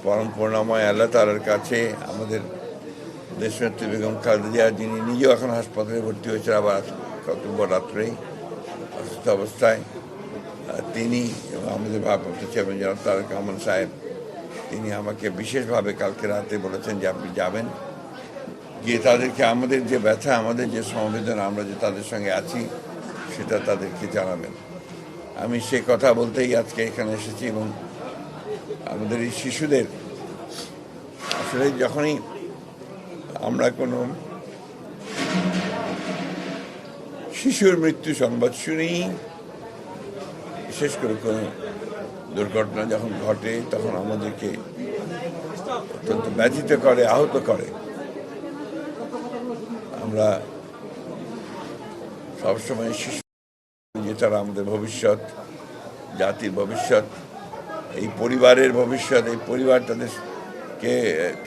পরম করুণাময় আল্লাহ তাআলার কাছে আমাদের দেশনেত্রী বেগম খালেদা জিয়া, যিনি নিজেও এখন হাসপাতালে ভর্তি হয়েছেন, আবার গত রাত্রেই অসুস্থ অবস্থায়, তিনি এবং আমাদের ভারপ্রাপ্ত চেয়ারম্যান জনাব তারেক রহমান সাহেব, তিনি আমাকে বিশেষভাবে কালকে রাতে বলেছেন যে আপনি যাবেন, গিয়ে তাদেরকে আমাদের যে ব্যথা, আমাদের যে সমবেদনা, আমরা যে তাদের সঙ্গে আছি সেটা তাদেরকে জানাবেন। আমি সে কথা বলতেই আজকে এখানে এসেছি। এবং আমাদের এই শিশুদের আসলে যখনই আমরা কোনো শিশুর মৃত্যু সংবাদ শুনি, বিশেষ করে কোনো দুর্ঘটনা যখন ঘটে, তখন আমাদেরকে অত্যন্ত ব্যথিত করে, আহত করে। আমরা সবসময় শিশু, যে তারা আমাদের ভবিষ্যৎ, জাতির ভবিষ্যৎ, এই পরিবারের ভবিষ্যৎ, এই পরিবার তাদেরকে,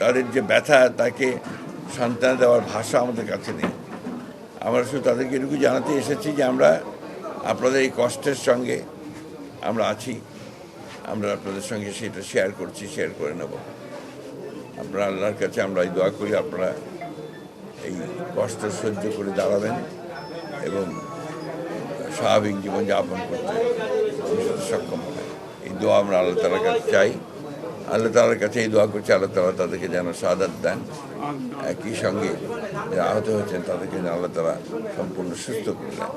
তাদের যে ব্যথা, তাকে সান্ত্বনা দেওয়ার ভাষা আমাদের কাছে নেই। আমরা শুধু তাদেরকে এটুকু জানাতে এসেছি যে আমরা আপনাদের এই কষ্টের সঙ্গে আমরা আছি, আমরা আপনাদের সঙ্গে সেটা শেয়ার করছি, শেয়ার করে নেব। আপনারা আল্লাহর কাছে আমরা এই দোয়া করি আপনারা এই কষ্ট সহ্য করে দাঁড়াবেন এবং স্বাভাবিক জীবনযাপন করতে সক্ষম হবেন। এই দোয়া আমরা আল্লাহ তাআলার কাছে চাই, আল্লাহ তাআলার কাছে এই দোয়া করছি আল্লাহ তাআলা তাদেরকে যেন শাহাদাত দেন, একই সঙ্গে যারা আহত হয়েছেন তাদেরকে যেন আল্লাহ তাআলা সম্পূর্ণ সুস্থ করে দেন।